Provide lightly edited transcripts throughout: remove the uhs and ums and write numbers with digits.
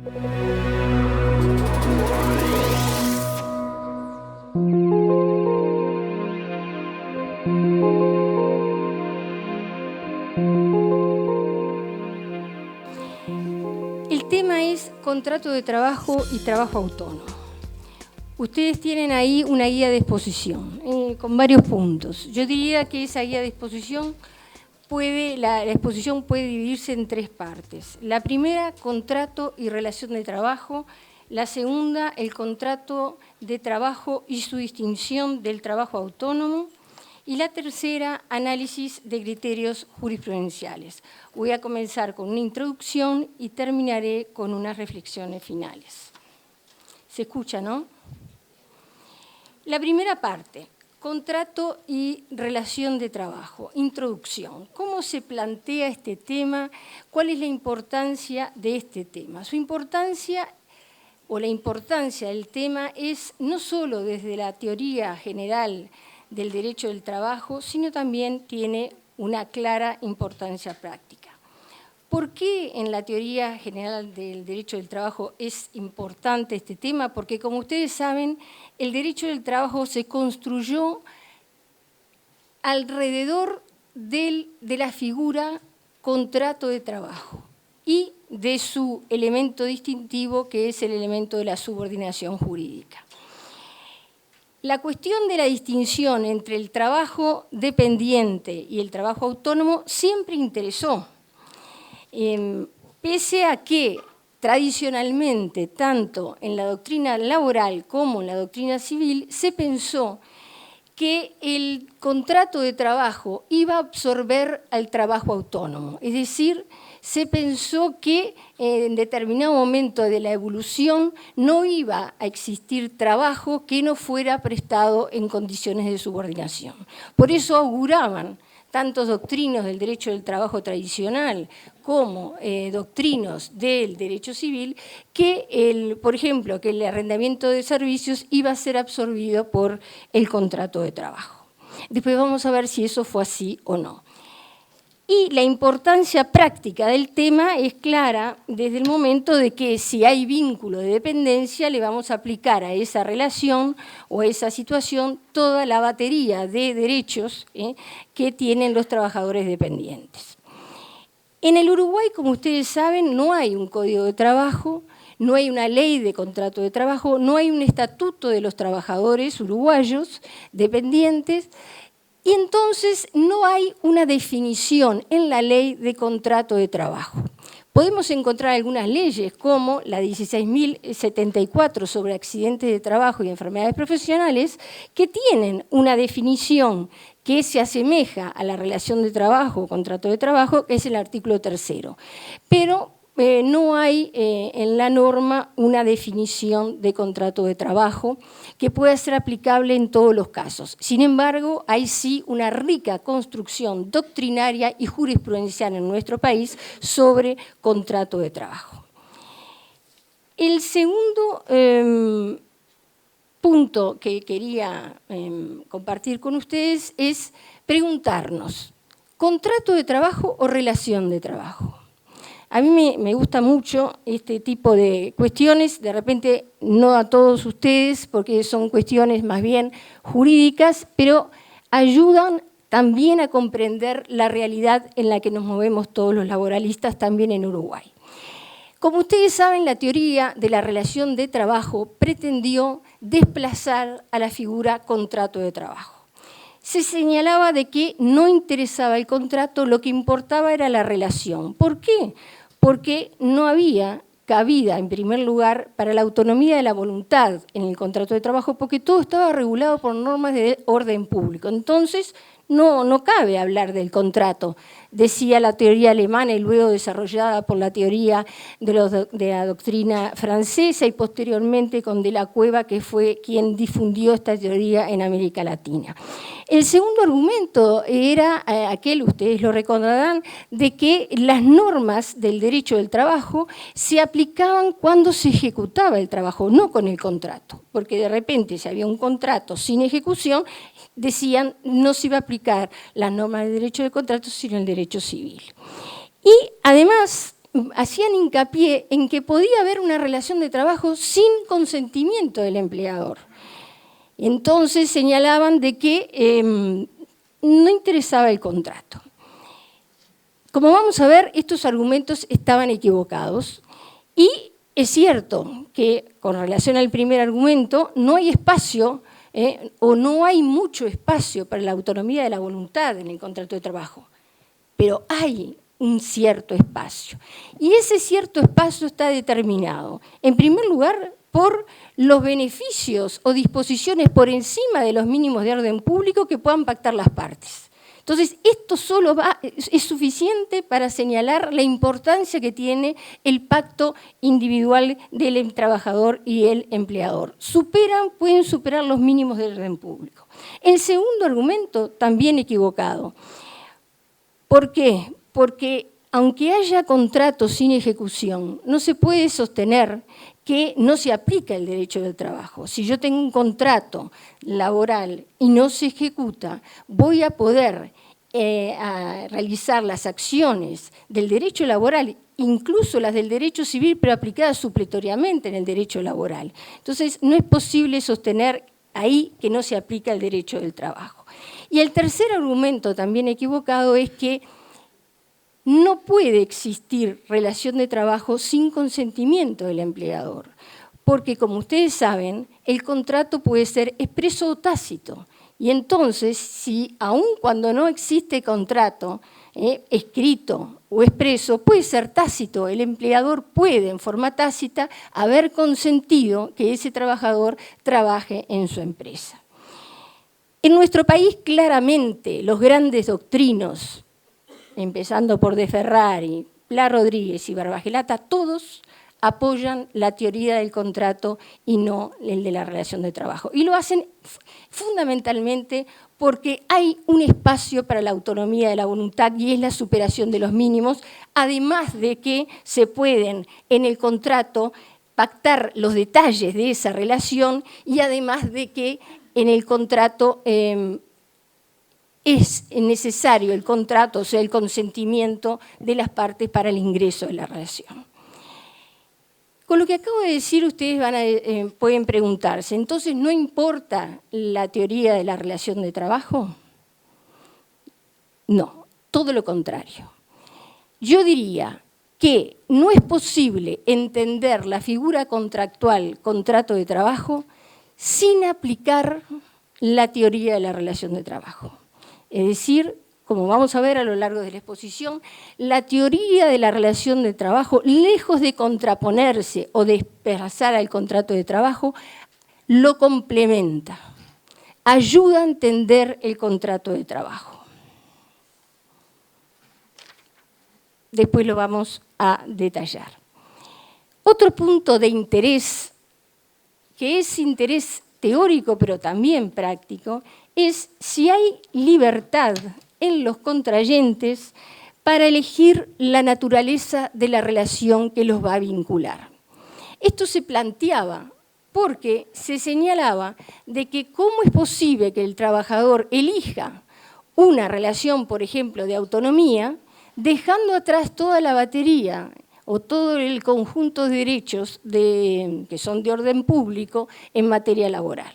El tema es contrato de trabajo y trabajo autónomo. Ustedes tienen ahí una guía de exposición con varios puntos. Yo diría que esa guía de exposición la exposición puede dividirse en tres partes. La primera, contrato y relación de trabajo. La segunda, el contrato de trabajo y su distinción del trabajo autónomo. Y la tercera, análisis de criterios jurisprudenciales. Voy a comenzar con una introducción y terminaré con unas reflexiones finales. ¿Se escucha, no? La primera parte, contrato y relación de trabajo, introducción. ¿Cómo se plantea este tema? ¿Cuál es la importancia de este tema? Su importancia o la importancia del tema es no solo desde la teoría general del derecho del trabajo, sino también tiene una clara importancia práctica. ¿Por qué en la teoría general del derecho del trabajo es importante este tema? Porque, como ustedes saben, el derecho del trabajo se construyó alrededor de la figura contrato de trabajo y de su elemento distintivo, que es el elemento de la subordinación jurídica. La cuestión de la distinción entre el trabajo dependiente y el trabajo autónomo siempre interesó. Pese a que tradicionalmente, tanto en la doctrina laboral como en la doctrina civil, se pensó que el contrato de trabajo iba a absorber al trabajo autónomo. Es decir, se pensó que en determinado momento de la evolución no iba a existir trabajo que no fuera prestado en condiciones de subordinación. Por eso auguraban tantos doctrinos del derecho del trabajo tradicional como doctrinos del derecho civil, que, por ejemplo, que el arrendamiento de servicios iba a ser absorbido por el contrato de trabajo. Después vamos a ver si eso fue así o no. Y la importancia práctica del tema es clara desde el momento de que si hay vínculo de dependencia le vamos a aplicar a esa relación o a esa situación toda la batería de derechos que tienen los trabajadores dependientes. En el Uruguay, como ustedes saben, no hay un código de trabajo, no hay una ley de contrato de trabajo, no hay un estatuto de los trabajadores uruguayos dependientes. Y entonces no hay una definición en la ley de contrato de trabajo. Podemos encontrar algunas leyes como la 16.074 sobre accidentes de trabajo y enfermedades profesionales que tienen una definición que se asemeja a la relación de trabajo o contrato de trabajo, que es el artículo 3º. Pero no hay en la norma una definición de contrato de trabajo que pueda ser aplicable en todos los casos. Sin embargo, hay sí una rica construcción doctrinaria y jurisprudencial en nuestro país sobre contrato de trabajo. El segundo punto que quería compartir con ustedes es preguntarnos, ¿contrato de trabajo o relación de trabajo? A mí me gusta mucho este tipo de cuestiones, de repente no a todos ustedes, porque son cuestiones más bien jurídicas, pero ayudan también a comprender la realidad en la que nos movemos todos los laboralistas también en Uruguay. Como ustedes saben, la teoría de la relación de trabajo pretendió desplazar a la figura contrato de trabajo. Se señalaba de que no interesaba el contrato, lo que importaba era la relación. ¿Por qué? Porque no había cabida, en primer lugar, para la autonomía de la voluntad en el contrato de trabajo, porque todo estaba regulado por normas de orden público. Entonces, no cabe hablar del contrato, decía la teoría alemana y luego desarrollada por la teoría de la doctrina francesa y posteriormente con De la Cueva, que fue quien difundió esta teoría en América Latina. El segundo argumento era aquel, ustedes lo recordarán, de que las normas del derecho del trabajo se aplicaban cuando se ejecutaba el trabajo, no con el contrato, porque de repente si había un contrato sin ejecución, decían no se iba a aplicar las normas del derecho del contrato, sino el derecho civil. Y además, hacían hincapié en que podía haber una relación de trabajo sin consentimiento del empleador. Entonces señalaban de que no interesaba el contrato. Como vamos a ver, estos argumentos estaban equivocados y es cierto que con relación al primer argumento no hay espacio o no hay mucho espacio para la autonomía de la voluntad en el contrato de trabajo, pero hay un cierto espacio. Y ese cierto espacio está determinado, en primer lugar, por los beneficios o disposiciones por encima de los mínimos de orden público que puedan pactar las partes. Entonces, esto solo es suficiente para señalar la importancia que tiene el pacto individual del trabajador y el empleador. Pueden superar los mínimos de orden público. El segundo argumento, también equivocado. ¿Por qué? Porque aunque haya contratos sin ejecución, no se puede sostener que no se aplica el derecho del trabajo. Si yo tengo un contrato laboral y no se ejecuta, voy a poder realizar las acciones del derecho laboral, incluso las del derecho civil, pero aplicadas supletoriamente en el derecho laboral. Entonces, no es posible sostener ahí que no se aplica el derecho del trabajo. Y el tercer argumento, también equivocado, es que no puede existir relación de trabajo sin consentimiento del empleador, porque, como ustedes saben, el contrato puede ser expreso o tácito. Y entonces, si aun cuando no existe contrato escrito o expreso, puede ser tácito. El empleador puede, en forma tácita, haber consentido que ese trabajador trabaje en su empresa. En nuestro país, claramente, los grandes doctrinos, empezando por De Ferrari, Pla Rodríguez y Barbagelata, todos apoyan la teoría del contrato y no el de la relación de trabajo. Y lo hacen fundamentalmente porque hay un espacio para la autonomía de la voluntad y es la superación de los mínimos, además de que se pueden en el contrato pactar los detalles de esa relación y además de que en el contrato es necesario el contrato, o sea, el consentimiento de las partes para el ingreso de la relación. Con lo que acabo de decir, ustedes pueden preguntarse, ¿entonces no importa la teoría de la relación de trabajo? No, todo lo contrario. Yo diría que no es posible entender la figura contractual, contrato de trabajo, sin aplicar la teoría de la relación de trabajo. Es decir, como vamos a ver a lo largo de la exposición, la teoría de la relación de trabajo, lejos de contraponerse o desplazar al contrato de trabajo, lo complementa, ayuda a entender el contrato de trabajo. Después lo vamos a detallar. Otro punto de interés, que es interés teórico pero también práctico, es si hay libertad en los contrayentes para elegir la naturaleza de la relación que los va a vincular. Esto se planteaba porque se señalaba de que cómo es posible que el trabajador elija una relación, por ejemplo, de autonomía, dejando atrás toda la batería o todo el conjunto de derechos que son de orden público en materia laboral.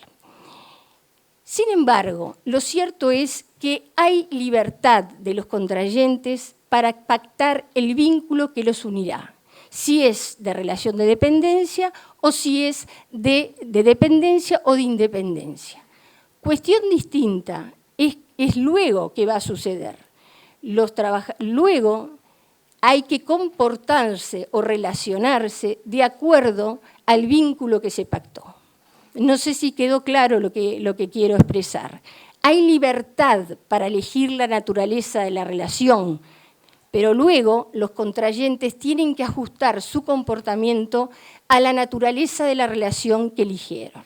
Sin embargo, lo cierto es que hay libertad de los contrayentes para pactar el vínculo que los unirá, si es de relación de dependencia o si es de dependencia o de independencia. Cuestión distinta es luego qué va a suceder. Luego hay que comportarse o relacionarse de acuerdo al vínculo que se pactó. No sé si quedó claro lo que quiero expresar. Hay libertad para elegir la naturaleza de la relación, pero luego los contrayentes tienen que ajustar su comportamiento a la naturaleza de la relación que eligieron.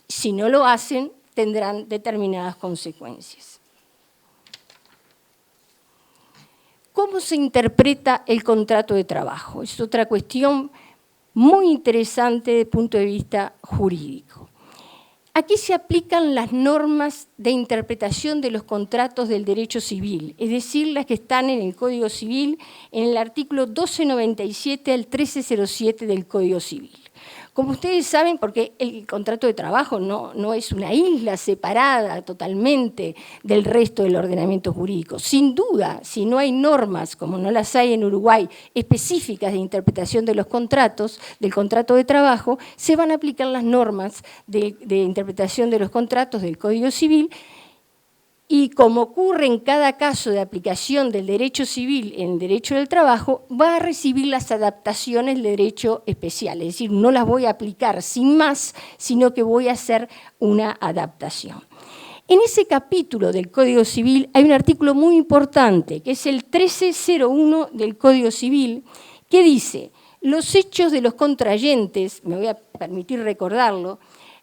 Si no lo hacen, tendrán determinadas consecuencias. ¿Cómo se interpreta el contrato de trabajo? Es otra cuestión muy interesante desde el punto de vista jurídico. Aquí se aplican las normas de interpretación de los contratos del derecho civil, es decir, las que están en el Código Civil, en el artículo 1297 al 1307 del Código Civil. Como ustedes saben, porque el contrato de trabajo no es una isla separada totalmente del resto del ordenamiento jurídico. Sin duda, si no hay normas, como no las hay en Uruguay, específicas de interpretación de los contratos, del contrato de trabajo, se van a aplicar las normas de interpretación de los contratos del Código Civil. Y como ocurre en cada caso de aplicación del derecho civil en el derecho del trabajo, va a recibir las adaptaciones del derecho especial. Es decir, no las voy a aplicar sin más, sino que voy a hacer una adaptación. En ese capítulo del Código Civil hay un artículo muy importante, que es el 1301 del Código Civil, que dice: los hechos de los contrayentes, me voy a permitir recordarlo,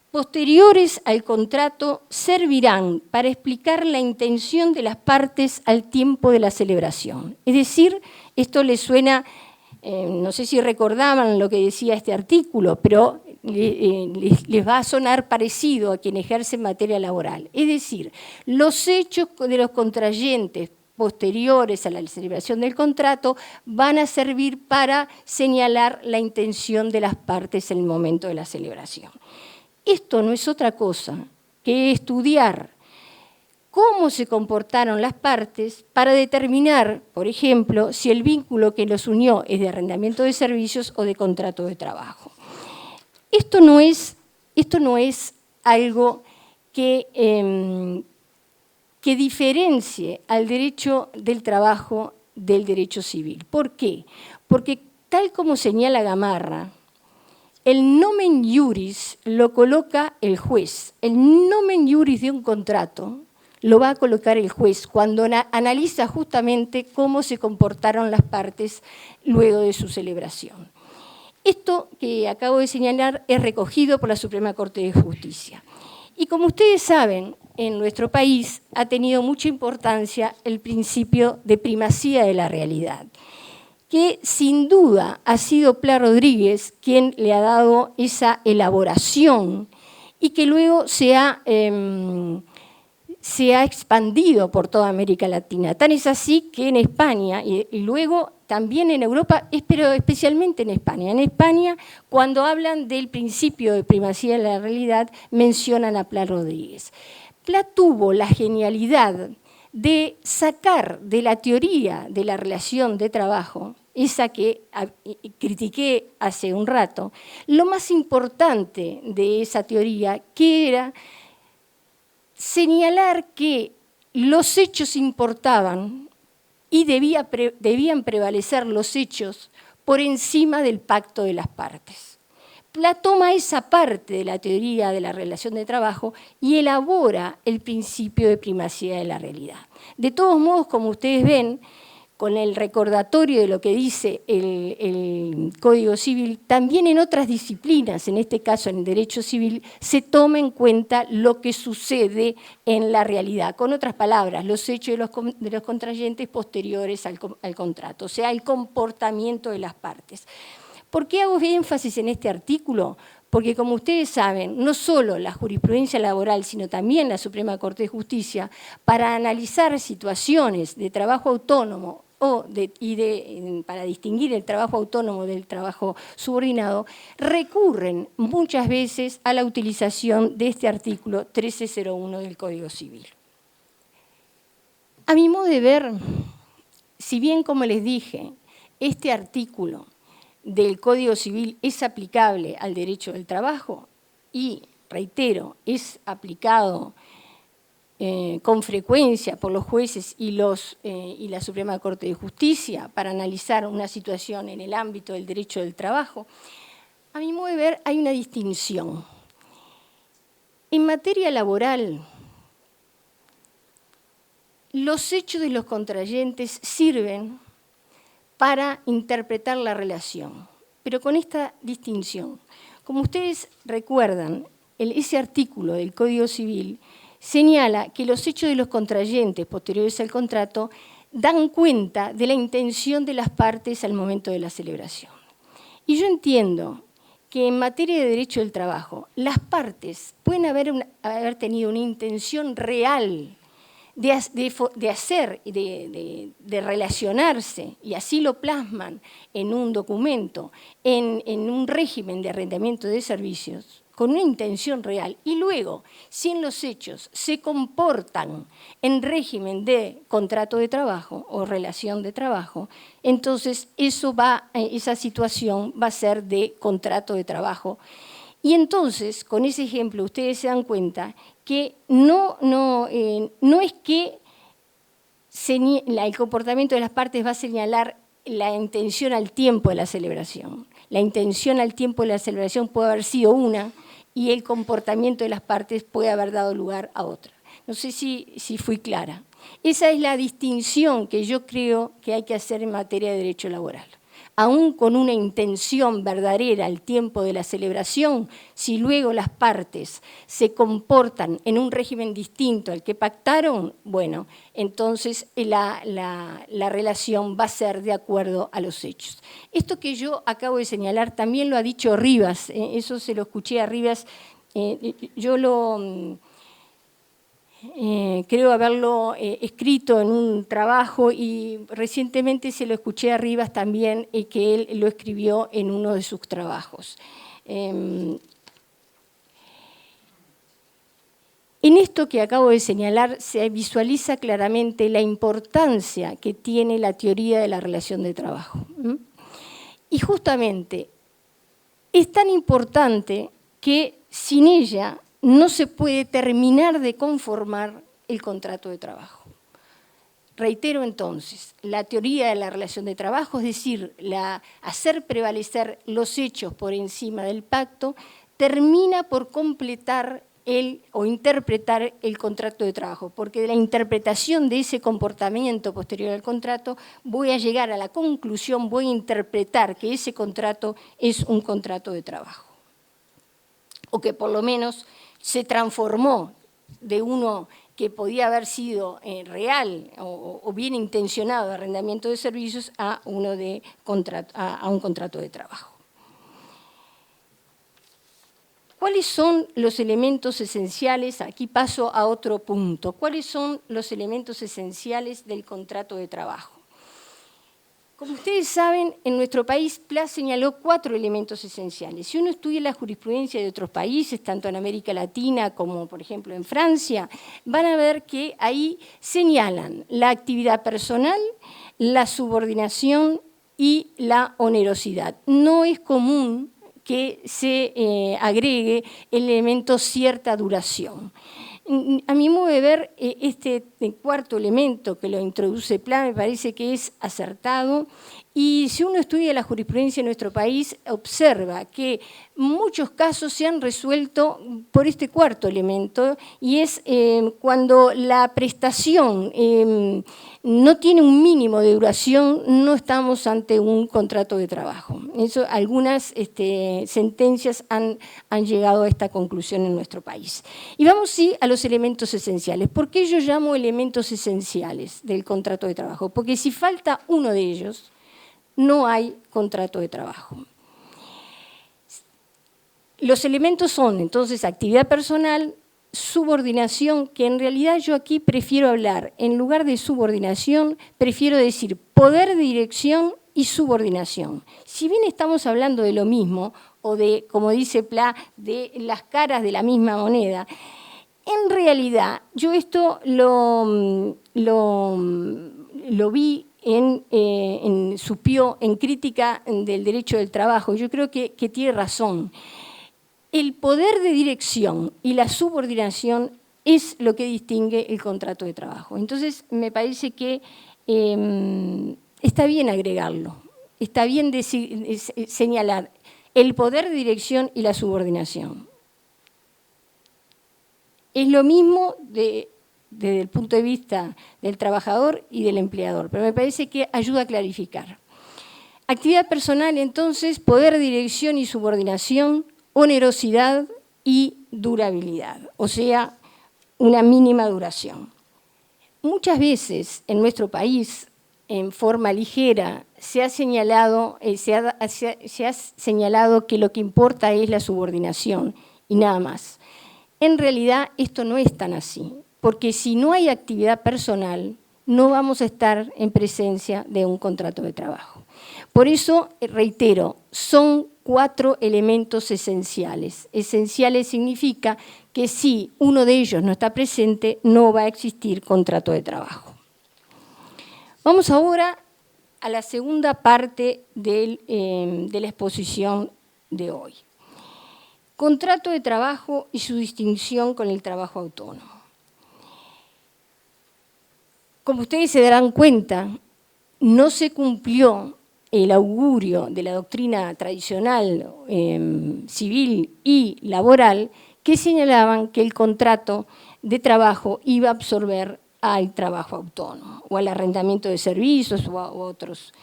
posteriores al contrato servirán para explicar la intención de las partes al tiempo de la celebración. Es decir, esto les suena, no sé si recordaban lo que decía este artículo, pero les va a sonar parecido a quien ejerce en materia laboral. Es decir, los hechos de los contrayentes posteriores a la celebración del contrato van a servir para señalar la intención de las partes en el momento de la celebración. Esto no es otra cosa que estudiar cómo se comportaron las partes para determinar, por ejemplo, si el vínculo que los unió es de arrendamiento de servicios o de contrato de trabajo. Esto no es algo que diferencie al derecho del trabajo del derecho civil. ¿Por qué? Porque tal como señala Gamarra, el nomen iuris lo coloca el juez. El nomen iuris de un contrato lo va a colocar el juez cuando analiza justamente cómo se comportaron las partes luego de su celebración. Esto que acabo de señalar es recogido por la Suprema Corte de Justicia. Y como ustedes saben, en nuestro país ha tenido mucha importancia el principio de primacía de la realidad, que sin duda ha sido Pla Rodríguez quien le ha dado esa elaboración y que luego se ha expandido por toda América Latina. Tan es así que en España y luego también en Europa, pero especialmente en España. En España, cuando hablan del principio de primacía de la realidad, mencionan a Pla Rodríguez. Pla tuvo la genialidad de sacar de la teoría de la relación de trabajo, esa que critiqué hace un rato, lo más importante de esa teoría, que era señalar que los hechos importaban y debían prevalecer los hechos por encima del pacto de las partes. Pla toma esa parte de la teoría de la relación de trabajo y elabora el principio de primacía de la realidad. De todos modos, como ustedes ven, con el recordatorio de lo que dice el Código Civil, también en otras disciplinas, en este caso en el derecho civil, se toma en cuenta lo que sucede en la realidad. Con otras palabras, los hechos de los contrayentes posteriores al contrato, o sea, el comportamiento de las partes. ¿Por qué hago énfasis en este artículo? Porque, como ustedes saben, no solo la jurisprudencia laboral, sino también la Suprema Corte de Justicia, para analizar situaciones de trabajo autónomo para distinguir el trabajo autónomo del trabajo subordinado, recurren muchas veces a la utilización de este artículo 1301 del Código Civil. A mi modo de ver, si bien, como les dije, este artículo del Código Civil es aplicable al derecho del trabajo y, reitero, es aplicado con frecuencia por los jueces y la Suprema Corte de Justicia para analizar una situación en el ámbito del derecho del trabajo, a mi modo de ver hay una distinción. En materia laboral, los hechos de los contrayentes sirven para interpretar la relación, pero con esta distinción. Como ustedes recuerdan, ese artículo del Código Civil señala que los hechos de los contrayentes posteriores al contrato dan cuenta de la intención de las partes al momento de la celebración. Y yo entiendo que en materia de derecho del trabajo, las partes pueden haber tenido una intención real de hacer, de relacionarse, y así lo plasman en un documento, en un régimen de arrendamiento de servicios, con una intención real, y luego, si en los hechos se comportan en régimen de contrato de trabajo o relación de trabajo, entonces esa situación va a ser de contrato de trabajo. Y entonces, con ese ejemplo, ustedes se dan cuenta que no es que el comportamiento de las partes va a señalar la intención al tiempo de la celebración. La intención al tiempo de la celebración puede haber sido una y el comportamiento de las partes puede haber dado lugar a otra. No sé si fui clara. Esa es la distinción que yo creo que hay que hacer en materia de derecho laboral. Aún con una intención verdadera al tiempo de la celebración, si luego las partes se comportan en un régimen distinto al que pactaron, bueno, entonces la relación va a ser de acuerdo a los hechos. Esto que yo acabo de señalar también lo ha dicho Rivas, eso se lo escuché a Rivas, yo creo haberlo escrito en un trabajo y recientemente se lo escuché a Rivas también que él lo escribió en uno de sus trabajos. En esto que acabo de señalar se visualiza claramente la importancia que tiene la teoría de la relación de trabajo. Y justamente es tan importante que sin ella no se puede terminar de conformar el contrato de trabajo. Reitero entonces, la teoría de la relación de trabajo, es decir, hacer prevalecer los hechos por encima del pacto, termina por completar o interpretar el contrato de trabajo, porque de la interpretación de ese comportamiento posterior al contrato voy a llegar a la conclusión, voy a interpretar que ese contrato es un contrato de trabajo, o que por lo menos se transformó de uno que podía haber sido real o bien intencionado de arrendamiento de servicios a un contrato de trabajo. ¿Cuáles son los elementos esenciales? Aquí paso a otro punto. ¿Cuáles son los elementos esenciales del contrato de trabajo? Como ustedes saben, en nuestro país PLA señaló 4 elementos esenciales. Si uno estudia la jurisprudencia de otros países, tanto en América Latina como, por ejemplo, en Francia, van a ver que ahí señalan la actividad personal, la subordinación y la onerosidad. No es común que se agregue el elemento cierta duración. A mi modo de ver, este cuarto elemento que lo introduce PLA me parece que es acertado, y si uno estudia la jurisprudencia en nuestro país, observa que muchos casos se han resuelto por este cuarto elemento, y es cuando la prestación no tiene un mínimo de duración, no estamos ante un contrato de trabajo. Algunas sentencias han llegado a esta conclusión en nuestro país. Y vamos sí a los elementos esenciales. ¿Por qué yo llamo elementos esenciales del contrato de trabajo? Porque si falta uno de ellos, no hay contrato de trabajo. Los elementos son, entonces, actividad personal, subordinación, que en realidad yo aquí prefiero hablar, en lugar de subordinación, prefiero decir poder de dirección y subordinación. Si bien estamos hablando de lo mismo, o de, como dice PLA, de las caras de la misma moneda, en realidad yo esto lo vi en Supió, en crítica del derecho del trabajo. Yo creo que tiene razón. El poder de dirección y la subordinación es lo que distingue el contrato de trabajo. Entonces, me parece que está bien agregarlo, está bien señalar el poder de dirección y la subordinación. Es lo mismo desde el punto de vista del trabajador y del empleador, pero me parece que ayuda a clarificar. Actividad personal, entonces, poder de dirección y subordinación, onerosidad y durabilidad, o sea, una mínima duración. Muchas veces en nuestro país, en forma ligera, se ha señalado que lo que importa es la subordinación y nada más. En realidad esto no es tan así, porque si no hay actividad personal, no vamos a estar en presencia de un contrato de trabajo. Por eso, reitero, son 4 elementos esenciales. Esenciales significa que si uno de ellos no está presente, no va a existir contrato de trabajo. Vamos ahora a la segunda parte de la exposición de hoy. Contrato de trabajo y su distinción con el trabajo autónomo. Como ustedes se darán cuenta, no se cumplió el augurio de la doctrina tradicional civil y laboral que señalaban que el contrato de trabajo iba a absorber al trabajo autónomo o al arrendamiento de servicios o a otros.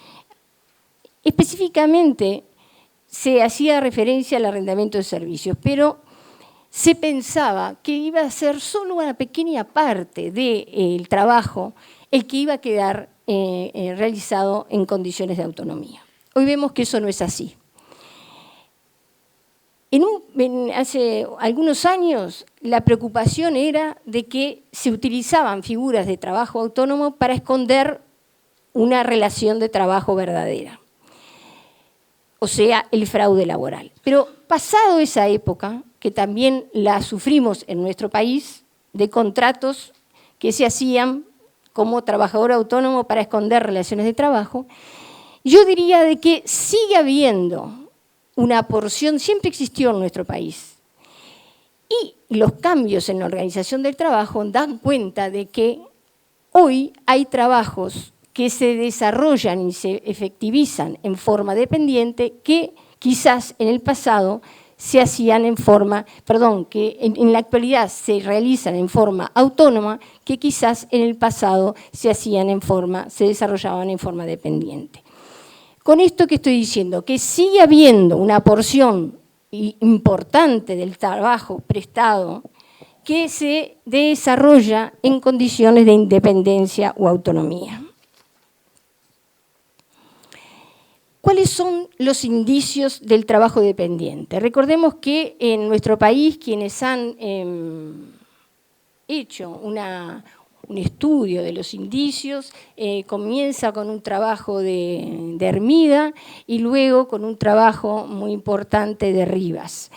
Específicamente se hacía referencia al arrendamiento de servicios, pero se pensaba que iba a ser solo una pequeña parte del trabajo el que iba a quedar realizado en condiciones de autonomía. Hoy vemos que eso no es así. Hace algunos años la preocupación era de que se utilizaban figuras de trabajo autónomo para esconder una relación de trabajo verdadera, o sea, el fraude laboral. Pero pasado esa época, que también la sufrimos en nuestro país, de contratos que se hacían como trabajador autónomo para esconder relaciones de trabajo, yo diría de que sigue habiendo una porción, siempre existió en nuestro país, y los cambios en la organización del trabajo dan cuenta de que hoy hay trabajos que se desarrollan y se efectivizan en forma dependiente que quizás en el pasado se hacían que en la actualidad se realizan en forma autónoma, que quizás en el pasado se desarrollaban en forma dependiente. Con esto que estoy diciendo, que sigue habiendo una porción importante del trabajo prestado que se desarrolla en condiciones de independencia o autonomía. ¿Cuáles son los indicios del trabajo dependiente? Recordemos que en nuestro país quienes han hecho un estudio de los indicios comienza con un trabajo de Hermida y luego con un trabajo muy importante de Rivas.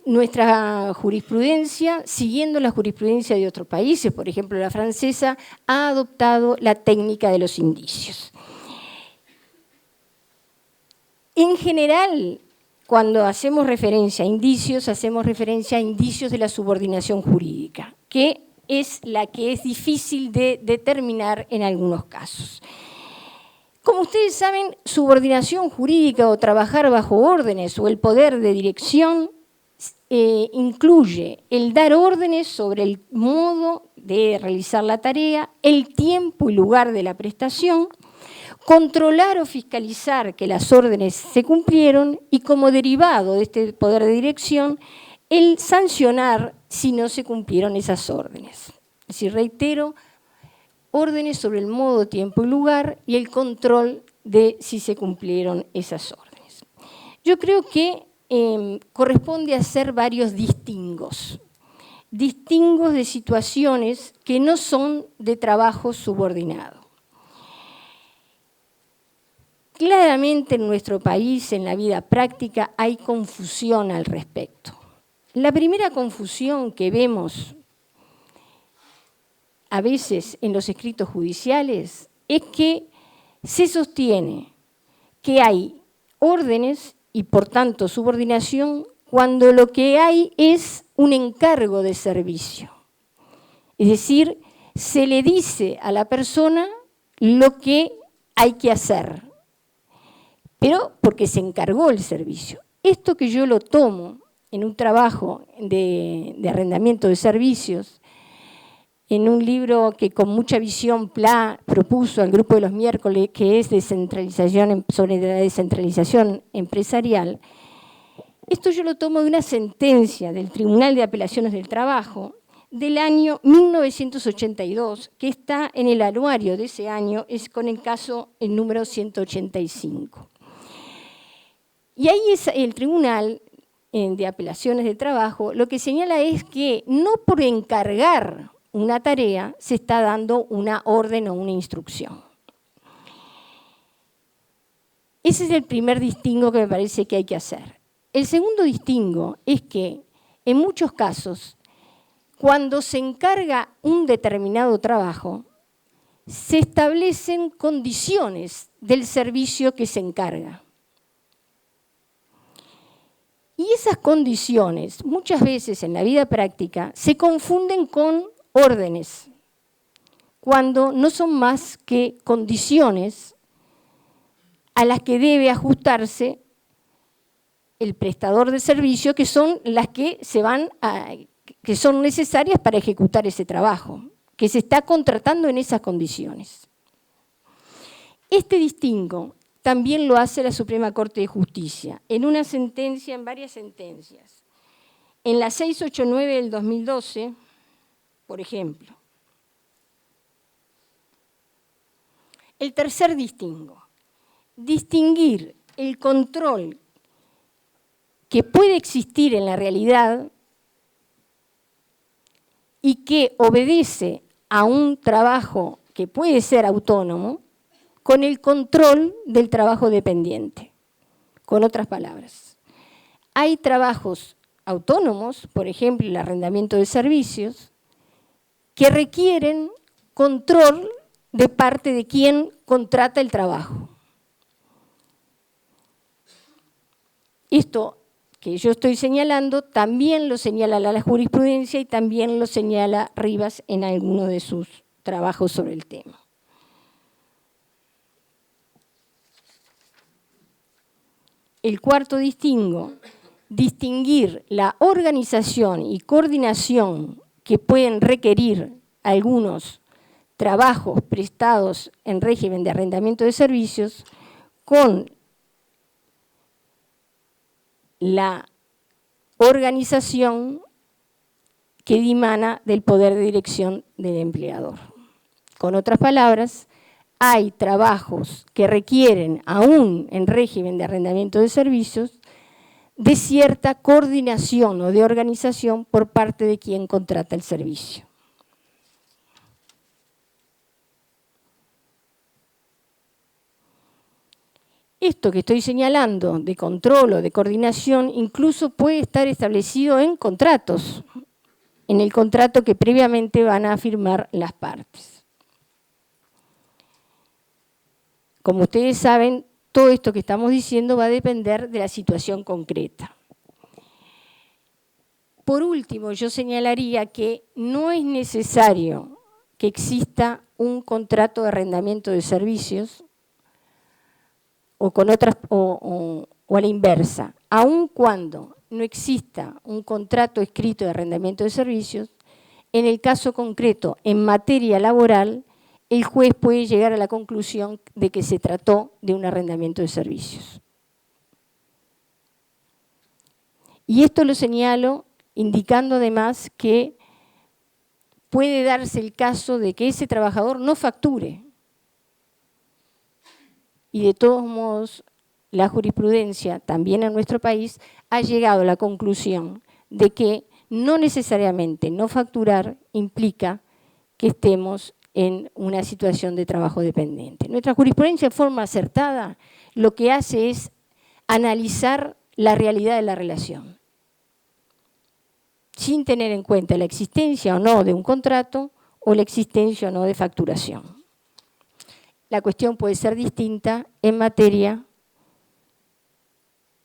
Nuestra jurisprudencia, siguiendo la jurisprudencia de otros países, por ejemplo la francesa, ha adoptado la técnica de los indicios. En general, cuando hacemos referencia a indicios de la subordinación jurídica, que es la que es difícil de determinar en algunos casos. Como ustedes saben, subordinación jurídica o trabajar bajo órdenes o el poder de dirección incluye el dar órdenes sobre el modo de realizar la tarea, el tiempo y lugar de la prestación, controlar o fiscalizar que las órdenes se cumplieron y como derivado de este poder de dirección, el sancionar si no se cumplieron esas órdenes. Es decir, reitero, órdenes sobre el modo, tiempo y lugar y el control de si se cumplieron esas órdenes. Yo creo que corresponde hacer varios distingos de situaciones que no son de trabajo subordinado. Claramente en nuestro país, en la vida práctica, hay confusión al respecto. La primera confusión que vemos a veces en los escritos judiciales es que se sostiene que hay órdenes y por tanto subordinación cuando lo que hay es un encargo de servicio. Es decir, se le dice a la persona lo que hay que hacer, pero porque se encargó el servicio. Esto que yo lo tomo en un trabajo de arrendamiento de servicios, en un libro que con mucha visión Pla propuso al grupo de los miércoles, que es sobre la descentralización empresarial, esto yo lo tomo de una sentencia del Tribunal de Apelaciones del Trabajo del año 1982, que está en el anuario de ese año, es con el caso el número 185. Y ahí el Tribunal de Apelaciones de Trabajo lo que señala es que no por encargar una tarea se está dando una orden o una instrucción. Ese es el primer distingo que me parece que hay que hacer. El segundo distingo es que en muchos casos, cuando se encarga un determinado trabajo, se establecen condiciones del servicio que se encarga. Y esas condiciones, muchas veces en la vida práctica, se confunden con órdenes, cuando no son más que condiciones a las que debe ajustarse el prestador de servicio, que son las que que son necesarias para ejecutar ese trabajo, que se está contratando en esas condiciones. Este distingo también lo hace la Suprema Corte de Justicia, en una sentencia, en varias sentencias. En la 689 del 2012, por ejemplo. El tercer distingo, distinguir el control que puede existir en la realidad y que obedece a un trabajo que puede ser autónomo, con el control del trabajo dependiente. Con otras palabras, hay trabajos autónomos, por ejemplo, el arrendamiento de servicios, que requieren control de parte de quien contrata el trabajo. Esto que yo estoy señalando también lo señala la jurisprudencia y también lo señala Rivas en alguno de sus trabajos sobre el tema. El cuarto distingo, distinguir la organización y coordinación que pueden requerir algunos trabajos prestados en régimen de arrendamiento de servicios con la organización que dimana del poder de dirección del empleador. Con otras palabras, hay trabajos que requieren, aún en régimen de arrendamiento de servicios, de cierta coordinación o de organización por parte de quien contrata el servicio. Esto que estoy señalando de control o de coordinación incluso puede estar establecido en contratos, en el contrato que previamente van a firmar las partes. Como ustedes saben, todo esto que estamos diciendo va a depender de la situación concreta. Por último, yo señalaría que no es necesario que exista un contrato de arrendamiento de servicios o a la inversa. Aun cuando no exista un contrato escrito de arrendamiento de servicios, en el caso concreto, en materia laboral, el juez puede llegar a la conclusión de que se trató de un arrendamiento de servicios. Y esto lo señalo indicando además que puede darse el caso de que ese trabajador no facture. Y de todos modos, la jurisprudencia, también en nuestro país, ha llegado a la conclusión de que no necesariamente no facturar implica que estemos en una situación de trabajo dependiente. Nuestra jurisprudencia, de forma acertada, lo que hace es analizar la realidad de la relación, sin tener en cuenta la existencia o no de un contrato o la existencia o no de facturación. La cuestión puede ser distinta en materia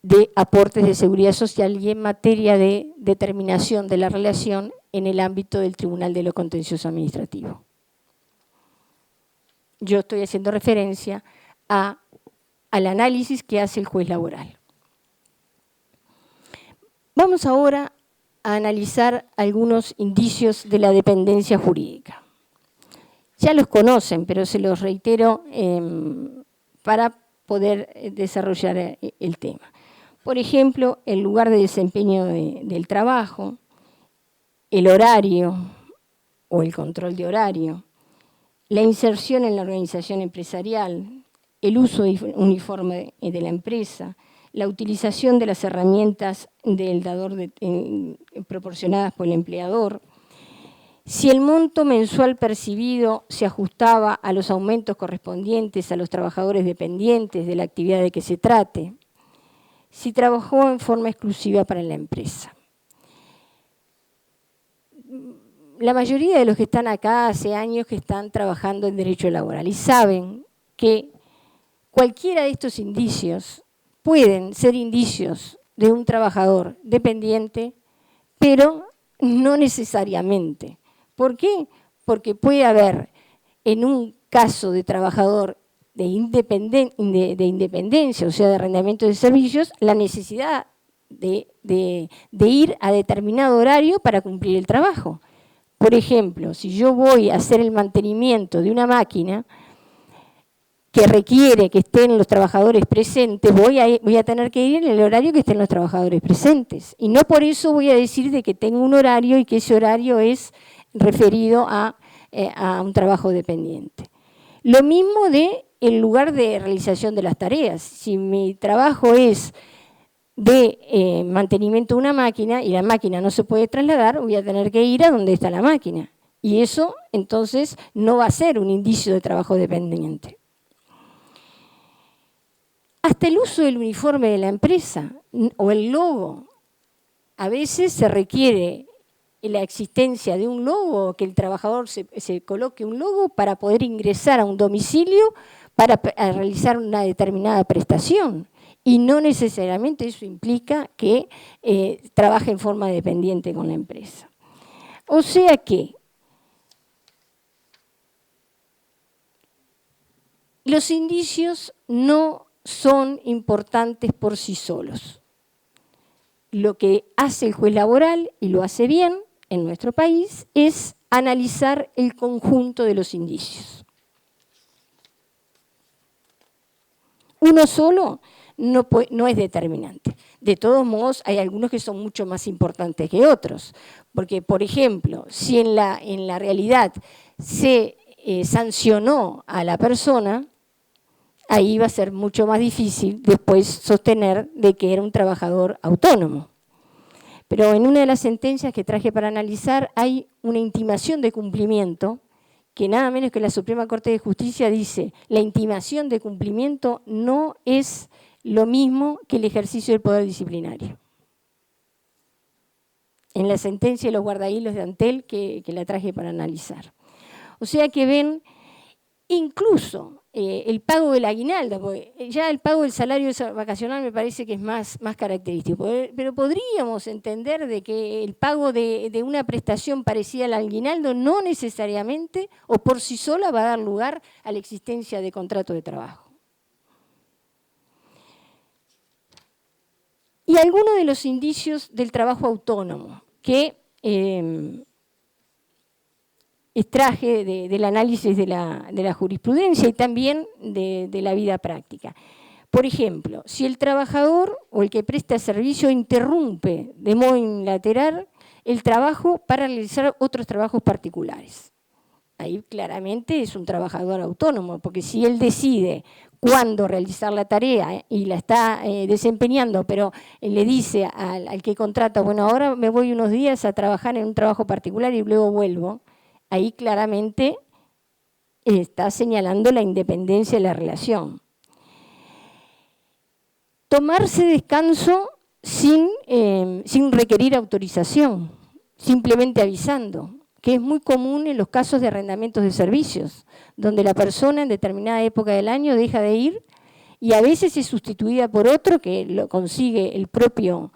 de aportes de seguridad social y en materia de determinación de la relación en el ámbito del Tribunal de lo Contencioso Administrativo. Yo estoy haciendo referencia al análisis que hace el juez laboral. Vamos ahora a analizar algunos indicios de la dependencia jurídica. Ya los conocen, pero se los reitero para poder desarrollar el tema. Por ejemplo, el lugar de desempeño del trabajo, el horario, o el control de horario, la inserción en la organización empresarial, el uso uniforme de la empresa, la utilización de las herramientas del dador proporcionadas por el empleador, si el monto mensual percibido se ajustaba a los aumentos correspondientes a los trabajadores dependientes de la actividad de que se trate, si trabajó en forma exclusiva para la empresa. La mayoría de los que están acá hace años que están trabajando en derecho laboral y saben que cualquiera de estos indicios pueden ser indicios de un trabajador dependiente, pero no necesariamente. ¿Por qué? Porque puede haber en un caso de trabajador de independencia, o sea, de arrendamiento de servicios, la necesidad de ir a determinado horario para cumplir el trabajo. Por ejemplo, si yo voy a hacer el mantenimiento de una máquina que requiere que estén los trabajadores presentes, voy a tener que ir en el horario que estén los trabajadores presentes. Y no por eso voy a decir de que tengo un horario y que ese horario es referido a un trabajo dependiente. Lo mismo del lugar de realización de las tareas. Si mi trabajo es de mantenimiento de una máquina y la máquina no se puede trasladar, voy a tener que ir a donde está la máquina. Y eso, entonces, no va a ser un indicio de trabajo dependiente. Hasta el uso del uniforme de la empresa o el logo. A veces se requiere la existencia de un logo, que el trabajador se coloque un logo para poder ingresar a un domicilio para realizar una determinada prestación. Y no necesariamente eso implica que trabaje en forma dependiente con la empresa. O sea que los indicios no son importantes por sí solos. Lo que hace el juez laboral, y lo hace bien en nuestro país, es analizar el conjunto de los indicios. Uno solo no es determinante. De todos modos, hay algunos que son mucho más importantes que otros. Porque, por ejemplo, si en la realidad se sancionó a la persona, ahí va a ser mucho más difícil después sostener de que era un trabajador autónomo. Pero en una de las sentencias que traje para analizar hay una intimación de cumplimiento que nada menos que la Suprema Corte de Justicia dice: la intimación de cumplimiento no es lo mismo que el ejercicio del poder disciplinario. En la sentencia de los guardahilos de Antel que la traje para analizar. O sea que ven, incluso el pago del aguinaldo, porque ya el pago del salario vacacional me parece que es más característico, pero podríamos entender de que el pago de una prestación parecida al aguinaldo no necesariamente o por sí sola va a dar lugar a la existencia de contrato de trabajo. Y algunos de los indicios del trabajo autónomo que extraje del análisis de la jurisprudencia y también de la vida práctica. Por ejemplo, si el trabajador o el que presta servicio interrumpe de modo unilateral el trabajo para realizar otros trabajos particulares. Ahí claramente es un trabajador autónomo, porque si él decide cuándo realizar la tarea y la está desempeñando, pero le dice al que contrata, bueno, ahora me voy unos días a trabajar en un trabajo particular y luego vuelvo, ahí claramente está señalando la independencia de la relación. Tomarse descanso sin requerir autorización, simplemente avisando, que es muy común en los casos de arrendamientos de servicios, donde la persona en determinada época del año deja de ir y a veces es sustituida por otro que lo consigue el propio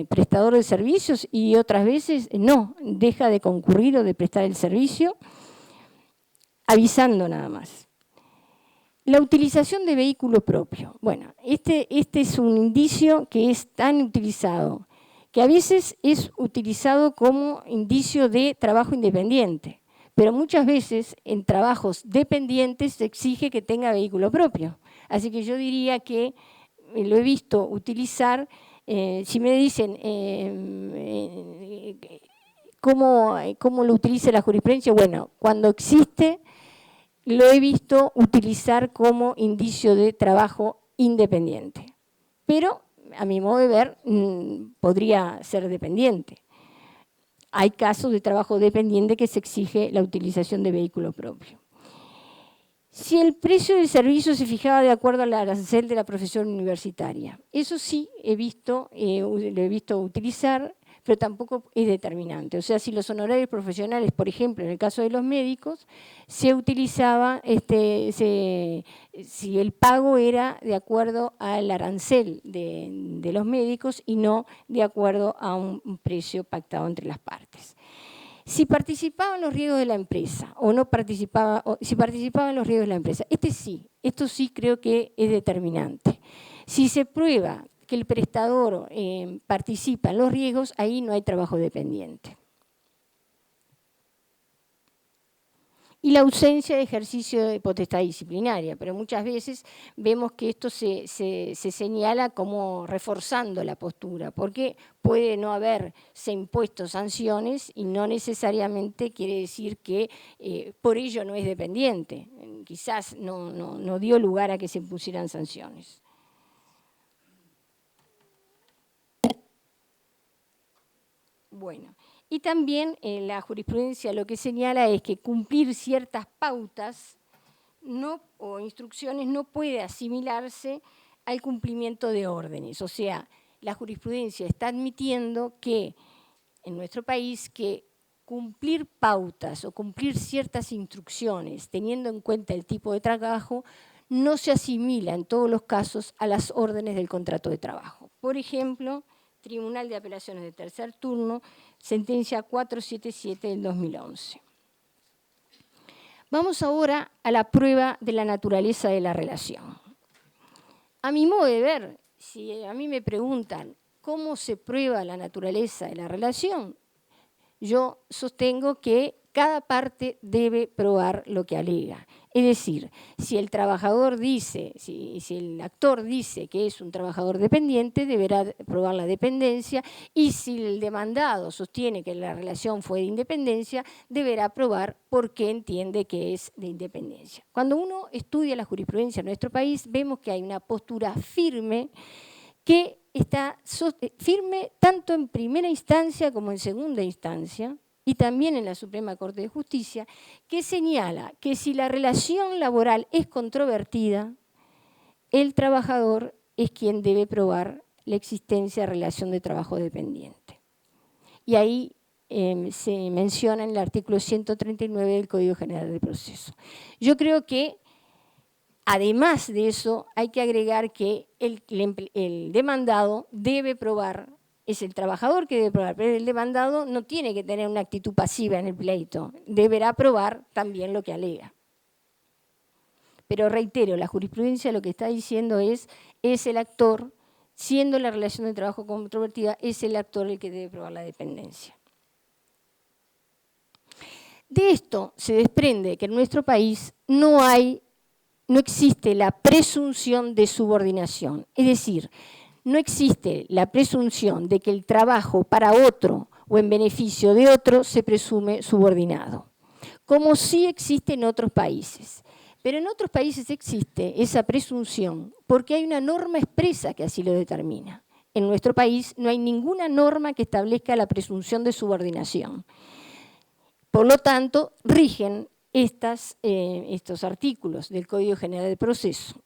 prestador de servicios y otras veces no, deja de concurrir o de prestar el servicio, avisando nada más. La utilización de vehículo propio. Bueno, este es un indicio que es tan utilizado, que a veces es utilizado como indicio de trabajo independiente, pero muchas veces en trabajos dependientes se exige que tenga vehículo propio. Así que yo diría que lo he visto utilizar. Si me dicen ¿Cómo lo utiliza la jurisprudencia? Bueno, cuando existe, lo he visto utilizar como indicio de trabajo independiente. Pero, a mi modo de ver, podría ser dependiente. Hay casos de trabajo dependiente que se exige la utilización de vehículo propio. Si el precio del servicio se fijaba de acuerdo al arancel de la profesión universitaria, eso sí lo he visto utilizar, pero tampoco es determinante. O sea, si los honorarios profesionales, por ejemplo, en el caso de los médicos, se utilizaba, si el pago era de acuerdo al arancel de los médicos y no de acuerdo a un precio pactado entre las partes. Si participaba en los riesgos de la empresa o no participaba, si participaba en los riesgos de la empresa, esto sí creo que es determinante. Si se prueba que el prestador participa en los riesgos, ahí no hay trabajo dependiente. Y la ausencia de ejercicio de potestad disciplinaria, pero muchas veces vemos que esto se señala como reforzando la postura, porque puede no haberse impuesto sanciones y no necesariamente quiere decir que por ello no es dependiente. Quizás no dio lugar a que se impusieran sanciones. Bueno, y también la jurisprudencia lo que señala es que cumplir ciertas pautas o instrucciones no puede asimilarse al cumplimiento de órdenes. O sea, la jurisprudencia está admitiendo que en nuestro país que cumplir pautas o cumplir ciertas instrucciones teniendo en cuenta el tipo de trabajo no se asimila en todos los casos a las órdenes del contrato de trabajo. Por ejemplo, Tribunal de Apelaciones de Tercer Turno, sentencia 477 del 2011. Vamos ahora a la prueba de la naturaleza de la relación. A mi modo de ver, si a mí me preguntan cómo se prueba la naturaleza de la relación, yo sostengo que cada parte debe probar lo que alega. Es decir, si el trabajador dice, si el actor dice que es un trabajador dependiente, deberá probar la dependencia, y si el demandado sostiene que la relación fue de independencia, deberá probar por qué entiende que es de independencia. Cuando uno estudia la jurisprudencia en nuestro país, vemos que hay una postura firme que está firme tanto en primera instancia como en segunda instancia, y también en la Suprema Corte de Justicia, que señala que si la relación laboral es controvertida, el trabajador es quien debe probar la existencia de relación de trabajo dependiente. Y ahí se menciona en el artículo 139 del Código General del Proceso. Yo creo que, además de eso, hay que agregar que el demandado debe probar. Es el trabajador que debe probar, pero el demandado no tiene que tener una actitud pasiva en el pleito, deberá probar también lo que alega. Pero reitero, la jurisprudencia lo que está diciendo es el actor, siendo la relación de trabajo controvertida, es el actor el que debe probar la dependencia. De esto se desprende que en nuestro país no existe la presunción de subordinación, es decir, no existe la presunción de que el trabajo para otro o en beneficio de otro se presume subordinado, como sí existe en otros países. Pero en otros países existe esa presunción porque hay una norma expresa que así lo determina. En nuestro país no hay ninguna norma que establezca la presunción de subordinación. Por lo tanto, rigen estos artículos del Código General del Proceso.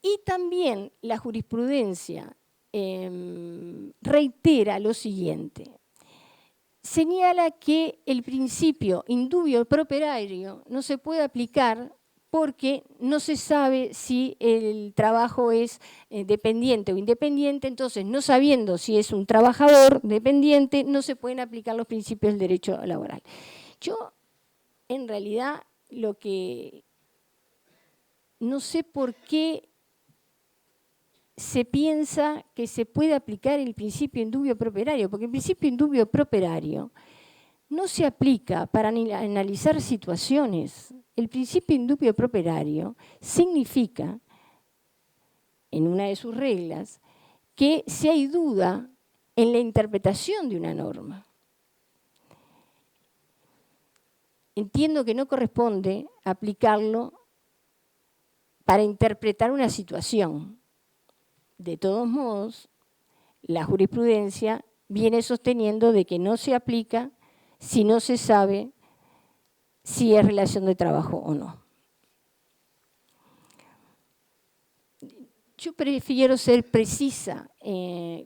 Y también la jurisprudencia reitera lo siguiente. Señala que el principio indubio pro operario no se puede aplicar porque no se sabe si el trabajo es dependiente o independiente, entonces no sabiendo si es un trabajador dependiente, no se pueden aplicar los principios del derecho laboral. Yo, en realidad, lo que no sé por qué se piensa que se puede aplicar el principio indubio pro operario, porque el principio indubio pro operario no se aplica para analizar situaciones. El principio indubio pro operario significa, en una de sus reglas, que si hay duda en la interpretación de una norma. Entiendo que no corresponde aplicarlo para interpretar una situación. De todos modos, la jurisprudencia viene sosteniendo de que no se aplica si no se sabe si es relación de trabajo o no. Yo prefiero ser precisa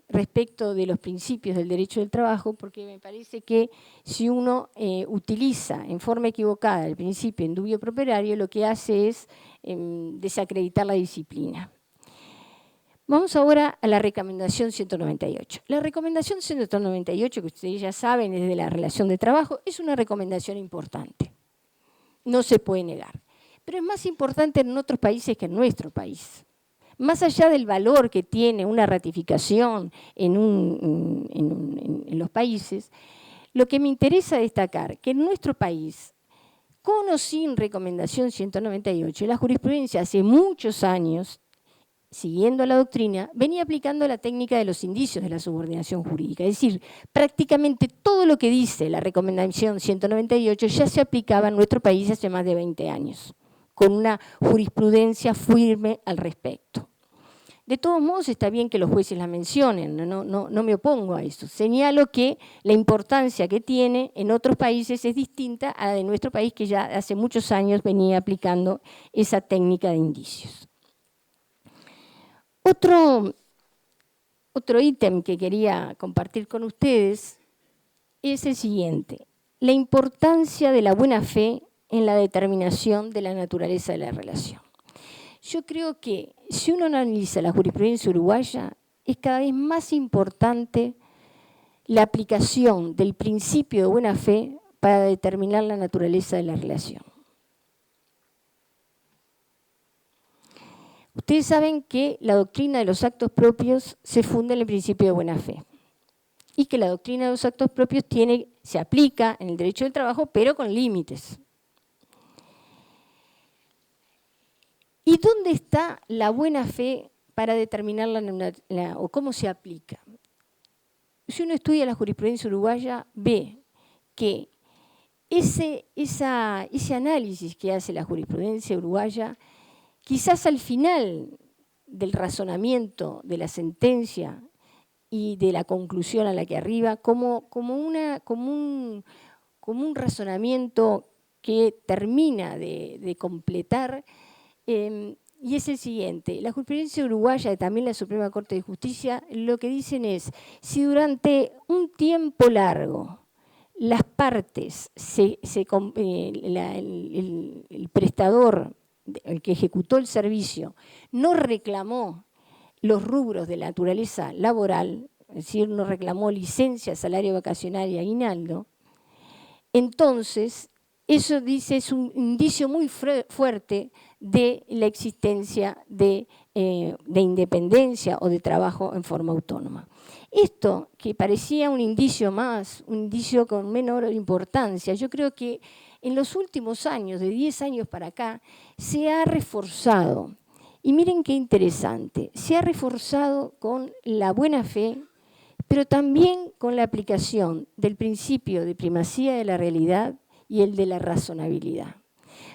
respecto de los principios del derecho del trabajo, porque me parece que si uno utiliza en forma equivocada el principio in dubio pro operario, lo que hace es desacreditar la disciplina. Vamos ahora a la recomendación 198. La recomendación 198, que ustedes ya saben, es de la relación de trabajo, es una recomendación importante. No se puede negar. Pero es más importante en otros países que en nuestro país. Más allá del valor que tiene una ratificación en los países, lo que me interesa destacar que en nuestro país, con o sin recomendación 198, la jurisprudencia hace muchos años, siguiendo la doctrina, venía aplicando la técnica de los indicios de la subordinación jurídica. Es decir, prácticamente todo lo que dice la recomendación 198 ya se aplicaba en nuestro país hace más de 20 años, con una jurisprudencia firme al respecto. De todos modos, está bien que los jueces la mencionen, no me opongo a eso. Señalo que la importancia que tiene en otros países es distinta a la de nuestro país, que ya hace muchos años venía aplicando esa técnica de indicios. Otro ítem que quería compartir con ustedes es el siguiente: la importancia de la buena fe en la determinación de la naturaleza de la relación. Yo creo que si uno analiza la jurisprudencia uruguaya, es cada vez más importante la aplicación del principio de buena fe para determinar la naturaleza de la relación. Ustedes saben que la doctrina de los actos propios se funda en el principio de buena fe y que la doctrina de los actos propios se aplica en el derecho del trabajo, pero con límites. ¿Y dónde está la buena fe para determinar o cómo se aplica? Si uno estudia la jurisprudencia uruguaya, ve que ese análisis que hace la jurisprudencia uruguaya, quizás al final del razonamiento de la sentencia y de la conclusión a la que arriba, como un razonamiento que termina de completar, y es el siguiente: la jurisprudencia uruguaya y también la Suprema Corte de Justicia lo que dicen es, si durante un tiempo largo las partes, el prestador, el que ejecutó el servicio, no reclamó los rubros de la naturaleza laboral, es decir, no reclamó licencia, salario vacacional y aguinaldo, entonces eso dice es un indicio muy fuerte de la existencia de independencia o de trabajo en forma autónoma. Esto, que parecía un indicio más, un indicio con menor importancia, yo creo que en los últimos años, de 10 años para acá, se ha reforzado. Y miren qué interesante, se ha reforzado con la buena fe, pero también con la aplicación del principio de primacía de la realidad y el de la razonabilidad.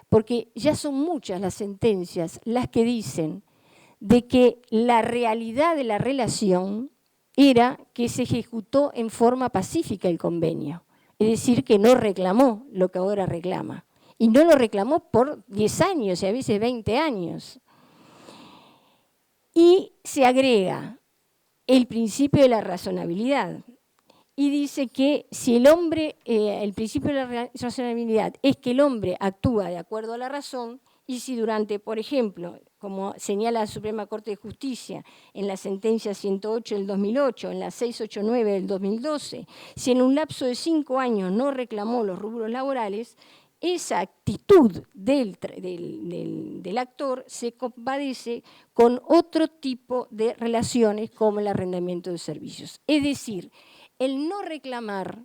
Porque ya son muchas las sentencias las que dicen de que la realidad de la relación era que se ejecutó en forma pacífica el convenio. Es decir, que no reclamó lo que ahora reclama. Y no lo reclamó por 10 años y a veces 20 años. Y se agrega el principio de la razonabilidad. Y dice que si el hombre, el principio de la razonabilidad es que el hombre actúa de acuerdo a la razón, y si durante, por ejemplo, como señala la Suprema Corte de Justicia en la sentencia 108 del 2008, en la 689 del 2012, si en un lapso de 5 años no reclamó los rubros laborales, esa actitud del actor se compadece con otro tipo de relaciones como el arrendamiento de servicios. Es decir, el no reclamar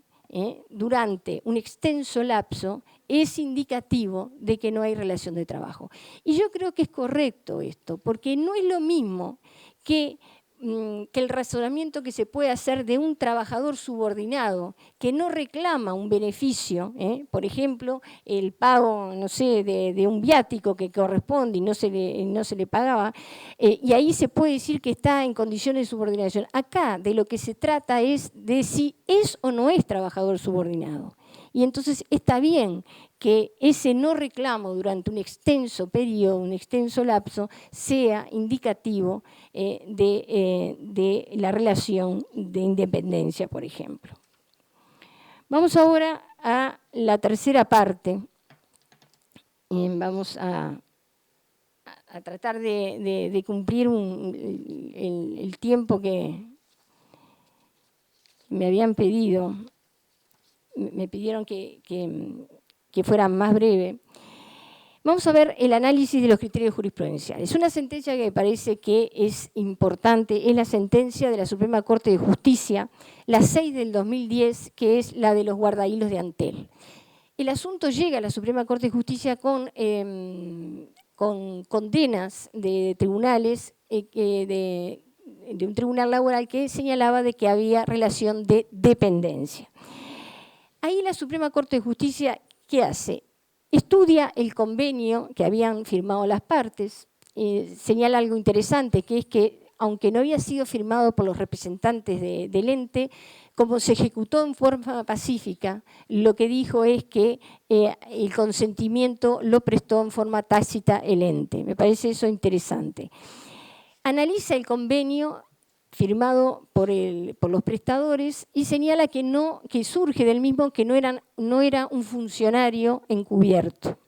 durante un extenso lapso es indicativo de que no hay relación de trabajo. Y yo creo que es correcto esto, porque no es lo mismo que que el razonamiento que se puede hacer de un trabajador subordinado que no reclama un beneficio, por ejemplo, el pago, no sé, de un viático que corresponde y no se le pagaba, y ahí se puede decir que está en condiciones de subordinación. Acá de lo que se trata es de si es o no es trabajador subordinado. Y entonces está bien que ese no reclamo durante un extenso periodo, un extenso lapso, sea indicativo de la relación de independencia, por ejemplo. Vamos ahora a la tercera parte. Vamos a tratar de cumplir el tiempo que me habían pedido. Me pidieron que fuera más breve. Vamos a ver el análisis de los criterios jurisprudenciales. Una sentencia que me parece que es importante es la sentencia de la Suprema Corte de Justicia, la 6 del 2010, que es la de los guardahilos de Antel. El asunto llega a la Suprema Corte de Justicia con condenas de tribunales, de un tribunal laboral que señalaba de que había relación de dependencia. Ahí la Suprema Corte de Justicia, ¿qué hace? Estudia el convenio que habían firmado las partes, señala algo interesante, que es que, aunque no había sido firmado por los representantes del ente, como se ejecutó en forma pacífica, lo que dijo es que el consentimiento lo prestó en forma tácita el ente. Me parece eso interesante. Analiza el convenio firmado por los prestadores y señala que surge del mismo que no era un funcionario encubierto.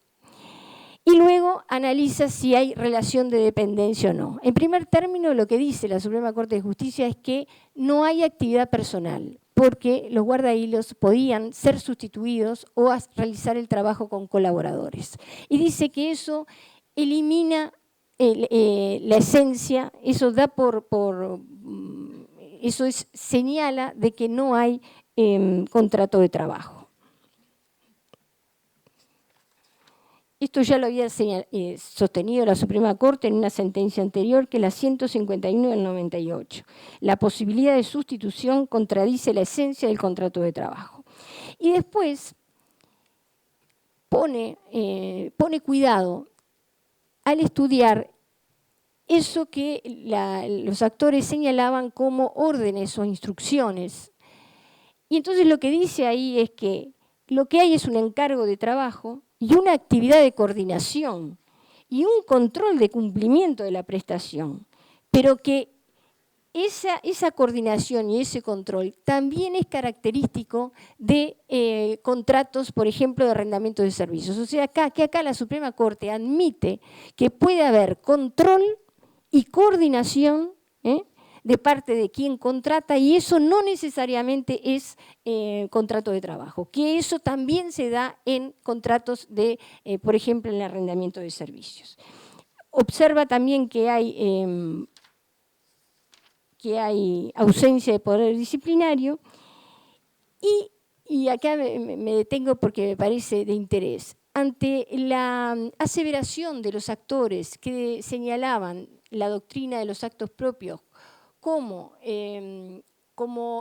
Y luego analiza si hay relación de dependencia o no. En primer término, lo que dice la Suprema Corte de Justicia es que no hay actividad personal, porque los guardahilos podían ser sustituidos o realizar el trabajo con colaboradores. Y dice que eso elimina la esencia, eso da señala de que no hay contrato de trabajo. Esto ya lo había sostenido la Suprema Corte en una sentencia anterior, que es la 151 del 98. La posibilidad de sustitución contradice la esencia del contrato de trabajo. Y después pone cuidado al estudiar eso que los actores señalaban como órdenes o instrucciones. Y entonces lo que dice ahí es que lo que hay es un encargo de trabajo y una actividad de coordinación y un control de cumplimiento de la prestación, pero que esa coordinación y ese control también es característico de contratos, por ejemplo, de arrendamiento de servicios. O sea, que acá la Suprema Corte admite que puede haber control y coordinación de parte de quien contrata, y eso no necesariamente es contrato de trabajo, que eso también se da en contratos por ejemplo, en el arrendamiento de servicios. Observa también que hay ausencia de poder disciplinario y acá me detengo porque me parece de interés. Ante la aseveración de los actores que señalaban la doctrina de los actos propios como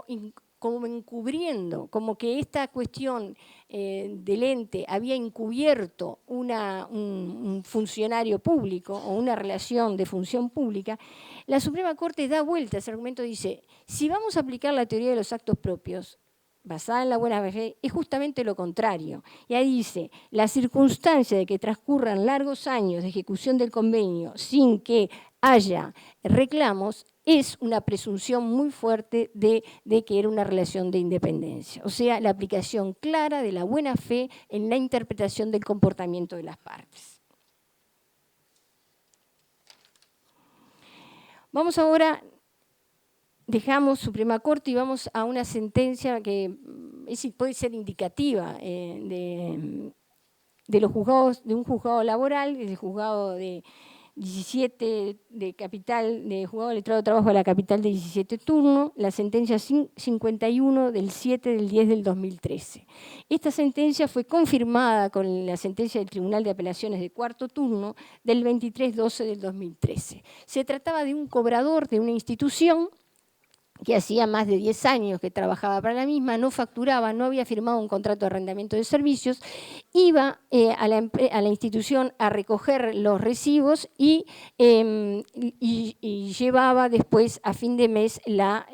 encubriendo, como que esta cuestión del ente había encubierto un funcionario público o una relación de función pública, la Suprema Corte da vuelta a ese argumento y dice, si vamos a aplicar la teoría de los actos propios, basada en la buena fe, es justamente lo contrario. Y ahí dice, la circunstancia de que transcurran largos años de ejecución del convenio sin que haya reclamos es una presunción muy fuerte de que era una relación de independencia. O sea, la aplicación clara de la buena fe en la interpretación del comportamiento de las partes. Vamos ahora, dejamos Suprema Corte y vamos a una sentencia que puede ser indicativa de los juzgados, de un juzgado laboral, del juzgado de 17 de capital, de juzgado de letrado de trabajo de la capital de 17 turnos, la sentencia 51 del 7 del 10 del 2013. Esta sentencia fue confirmada con la sentencia del Tribunal de Apelaciones de cuarto turno del 23-12 del 2013. Se trataba de un cobrador de una institución que hacía más de 10 años que trabajaba para la misma, no facturaba, no había firmado un contrato de arrendamiento de servicios, iba a la institución a recoger los recibos y llevaba después a fin de mes la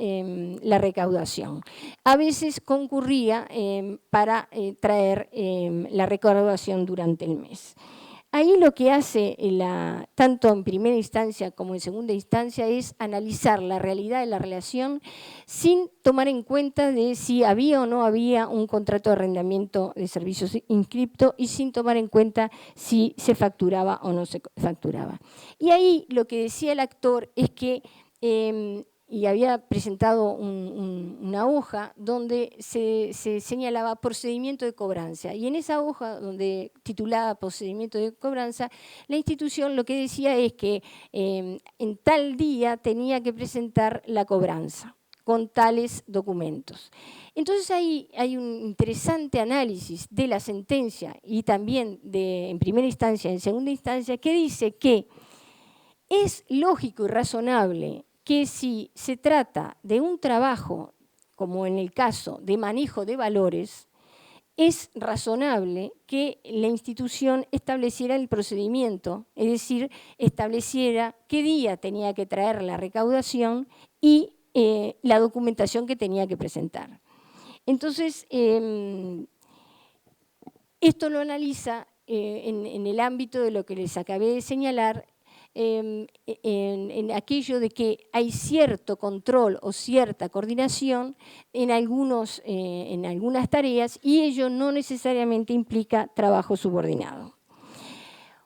recaudación. A veces concurría para traer la recaudación durante el mes. Ahí lo que hace tanto en primera instancia como en segunda instancia es analizar la realidad de la relación sin tomar en cuenta de si había o no había un contrato de arrendamiento de servicios inscripto y sin tomar en cuenta si se facturaba o no se facturaba. Y ahí lo que decía el actor es que y había presentado una hoja donde se señalaba procedimiento de cobranza. Y en esa hoja, donde titulada procedimiento de cobranza, la institución lo que decía es que en tal día tenía que presentar la cobranza con tales documentos. Entonces ahí hay un interesante análisis de la sentencia y también en primera instancia y en segunda instancia que dice que es lógico y razonable que si se trata de un trabajo, como en el caso de manejo de valores, es razonable que la institución estableciera el procedimiento, es decir, estableciera qué día tenía que traer la recaudación y la documentación que tenía que presentar. Entonces, esto lo analiza en el ámbito de lo que les acabé de señalar, en aquello de que hay cierto control o cierta coordinación en algunas tareas y ello no necesariamente implica trabajo subordinado.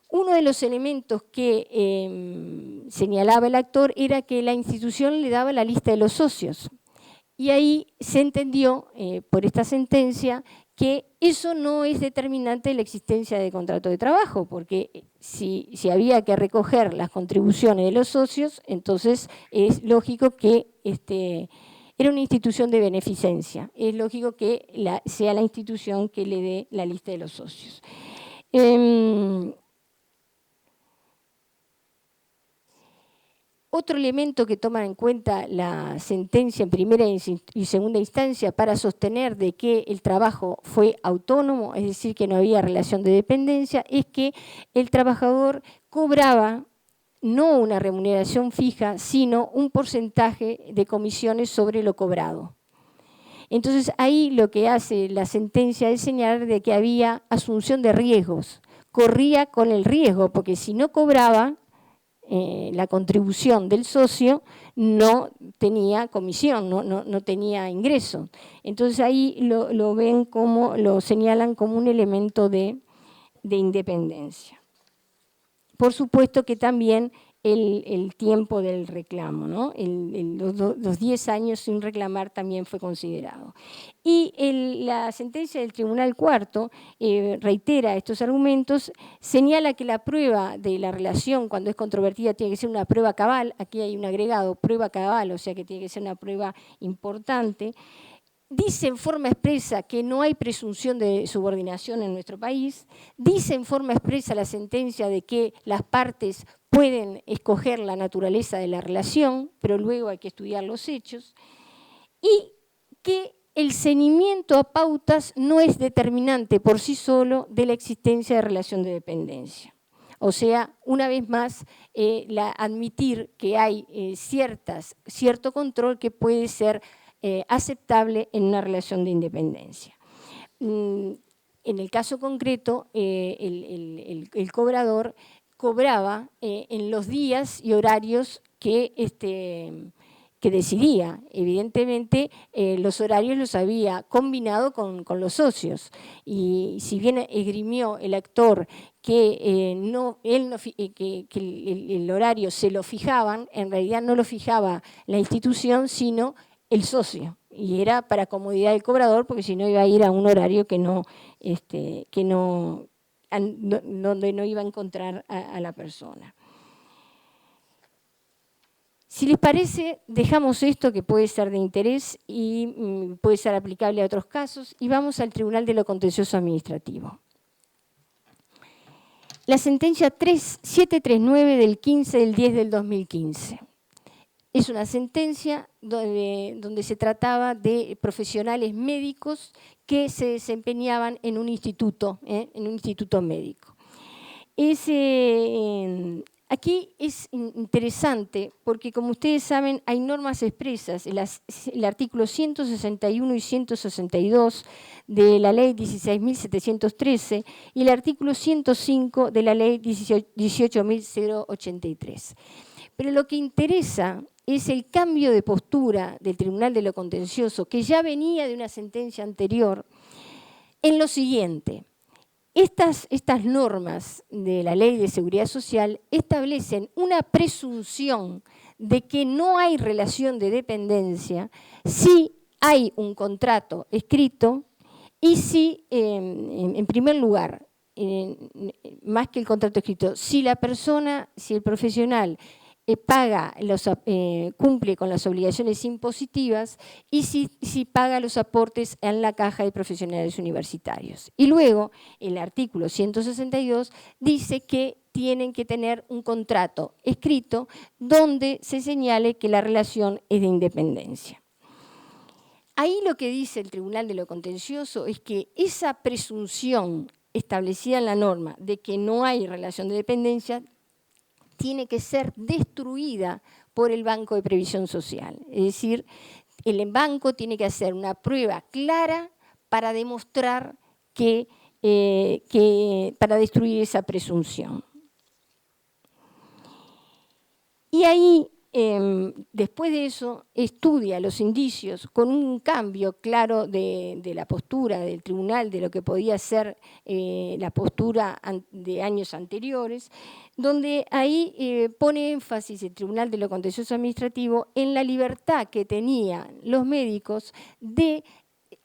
Uno de los elementos que señalaba el actor era que la institución le daba la lista de los socios. Y ahí se entendió por esta sentencia que eso no es determinante de la existencia de contrato de trabajo, porque si había que recoger las contribuciones de los socios, entonces es lógico que era una institución de beneficencia, es lógico que sea la institución que le dé la lista de los socios. Otro elemento que toma en cuenta la sentencia en primera y segunda instancia para sostener de que el trabajo fue autónomo, es decir, que no había relación de dependencia, es que el trabajador cobraba no una remuneración fija, sino un porcentaje de comisiones sobre lo cobrado. Entonces ahí lo que hace la sentencia es señalar de que había asunción de riesgos, corría con el riesgo, porque si no cobraba, la contribución del socio no tenía comisión, no tenía ingreso. Entonces ahí lo ven como, lo señalan como un elemento de independencia. Por supuesto que también el tiempo del reclamo, ¿no? Los 10 años sin reclamar también fue considerado. Y la sentencia del Tribunal Cuarto reitera estos argumentos, señala que la prueba de la relación cuando es controvertida tiene que ser una prueba cabal, aquí hay un agregado, prueba cabal, o sea que tiene que ser una prueba importante. Dice en forma expresa que no hay presunción de subordinación en nuestro país, dice en forma expresa la sentencia de que las partes pueden escoger la naturaleza de la relación, pero luego hay que estudiar los hechos, y que el ceñimiento a pautas no es determinante por sí solo de la existencia de relación de dependencia. O sea, una vez más, admitir que hay cierto control que puede ser aceptable en una relación de independencia. En el caso concreto, el cobrador cobraba en los días y horarios que decidía. Evidentemente, los horarios los había combinado con los socios. Y si bien esgrimió el actor que el horario se lo fijaban, en realidad no lo fijaba la institución, sino el socio, y era para comodidad del cobrador, porque si no iba a ir a un horario donde no iba a encontrar a la persona. Si les parece, dejamos esto que puede ser de interés y puede ser aplicable a otros casos y vamos al Tribunal de lo Contencioso Administrativo. La sentencia 739 del 15 del 10 del 2015. Es una sentencia donde se trataba de profesionales médicos que se desempeñaban en un instituto médico. Aquí es interesante porque, como ustedes saben, hay normas expresas, el artículo 161 y 162 de la ley 16.713 y el artículo 105 de la ley 18.083. Pero lo que interesa es el cambio de postura del Tribunal de lo Contencioso, que ya venía de una sentencia anterior, en lo siguiente. Estas normas de la Ley de Seguridad Social establecen una presunción de que no hay relación de dependencia si hay un contrato escrito y si, en primer lugar, más que el contrato escrito, si el profesional cumple con las obligaciones impositivas y si paga los aportes en la caja de profesionales universitarios. Y luego, el artículo 162 dice que tienen que tener un contrato escrito donde se señale que la relación es de independencia. Ahí lo que dice el Tribunal de lo Contencioso es que esa presunción establecida en la norma de que no hay relación de dependencia tiene que ser destruida por el Banco de Previsión Social. Es decir, el banco tiene que hacer una prueba clara para demostrar para destruir esa presunción. Y ahí, después de eso, estudia los indicios con un cambio claro de la postura del tribunal, de lo que podía ser la postura de años anteriores, donde ahí pone énfasis el Tribunal de lo Contencioso Administrativo en la libertad que tenían los médicos de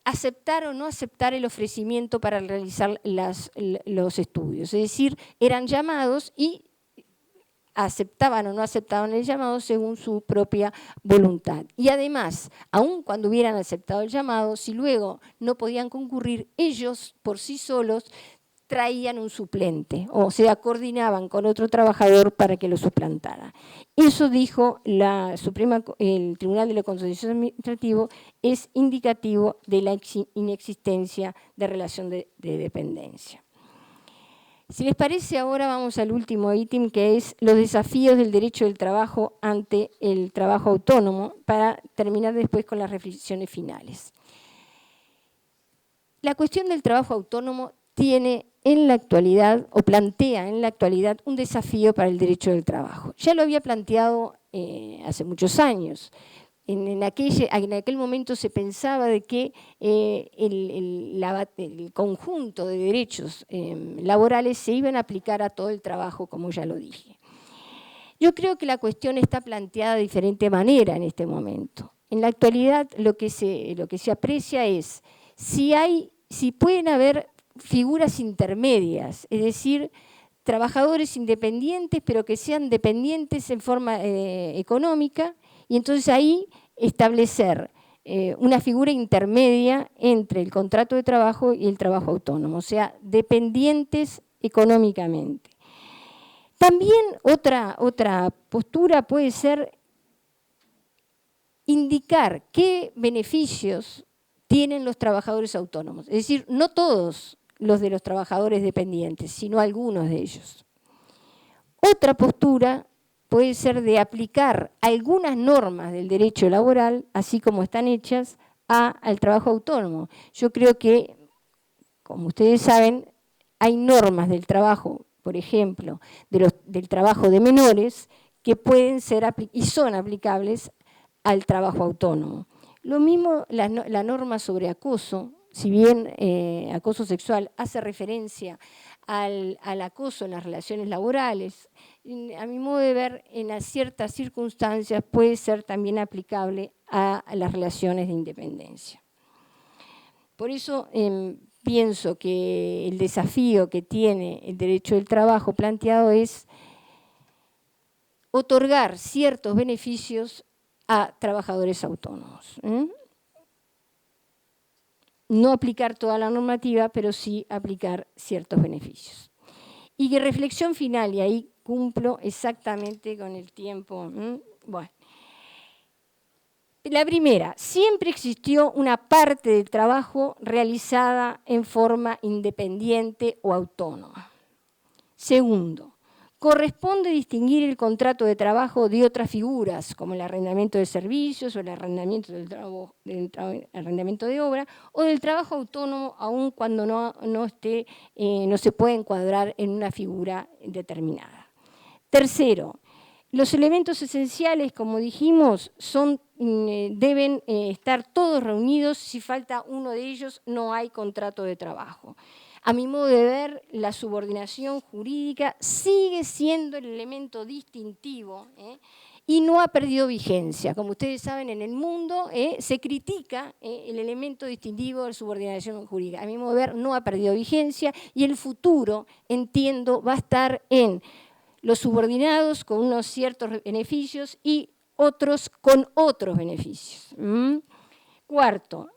aceptar o no aceptar el ofrecimiento para realizar los estudios. Es decir, eran llamados y aceptaban o no aceptaban el llamado según su propia voluntad. Y además, aun cuando hubieran aceptado el llamado, si luego no podían concurrir, ellos por sí solos traían un suplente, o sea, coordinaban con otro trabajador para que lo suplantara. Eso dijo el Tribunal de lo Contencioso Administrativo, es indicativo de la inexistencia de relación de dependencia. Si les parece, ahora vamos al último ítem, que es los desafíos del derecho del trabajo ante el trabajo autónomo, para terminar después con las reflexiones finales. La cuestión del trabajo autónomo tiene en la actualidad, o plantea en la actualidad, un desafío para el derecho del trabajo. Ya lo había planteado hace muchos años. En aquel momento se pensaba de que el conjunto de derechos laborales se iban a aplicar a todo el trabajo, como ya lo dije. Yo creo que la cuestión está planteada de diferente manera en este momento. En la actualidad lo que se aprecia es si pueden haber figuras intermedias, es decir, trabajadores independientes, pero que sean dependientes en forma económica, y entonces ahí establecer una figura intermedia entre el contrato de trabajo y el trabajo autónomo, o sea, dependientes económicamente. También otra postura puede ser indicar qué beneficios tienen los trabajadores autónomos, es decir, no todos los de los trabajadores dependientes, sino algunos de ellos. Otra postura puede ser de aplicar algunas normas del derecho laboral, así como están hechas, al trabajo autónomo. Yo creo que, como ustedes saben, hay normas del trabajo, por ejemplo, del trabajo de menores, que pueden ser y son aplicables al trabajo autónomo. Lo mismo la norma sobre acoso, si bien acoso sexual hace referencia al acoso en las relaciones laborales, a mi modo de ver, en ciertas circunstancias puede ser también aplicable a las relaciones de independencia. Por eso pienso que el desafío que tiene el derecho del trabajo planteado es otorgar ciertos beneficios a trabajadores autónomos. No aplicar toda la normativa, pero sí aplicar ciertos beneficios. Y que reflexión final, y ahí cumplo exactamente con el tiempo. Bueno. La primera, siempre existió una parte del trabajo realizada en forma independiente o autónoma. Segundo, corresponde distinguir el contrato de trabajo de otras figuras, como el arrendamiento de servicios o el arrendamiento arrendamiento de obra, o del trabajo autónomo, aun cuando no se puede encuadrar en una figura determinada. Tercero, los elementos esenciales, como dijimos, deben estar todos reunidos. Si falta uno de ellos, no hay contrato de trabajo. A mi modo de ver, la subordinación jurídica sigue siendo el elemento distintivo y no ha perdido vigencia. Como ustedes saben, en el mundo se critica el elemento distintivo de la subordinación jurídica. A mi modo de ver, no ha perdido vigencia y el futuro, entiendo, va a estar en los subordinados con unos ciertos beneficios y otros con otros beneficios. Cuarto,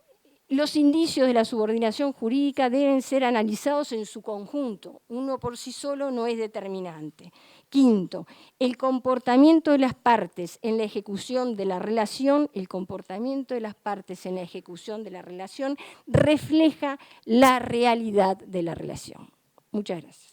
los indicios de la subordinación jurídica deben ser analizados en su conjunto. Uno por sí solo no es determinante. Quinto, el comportamiento de las partes en la ejecución de la relación, refleja la realidad de la relación. Muchas gracias.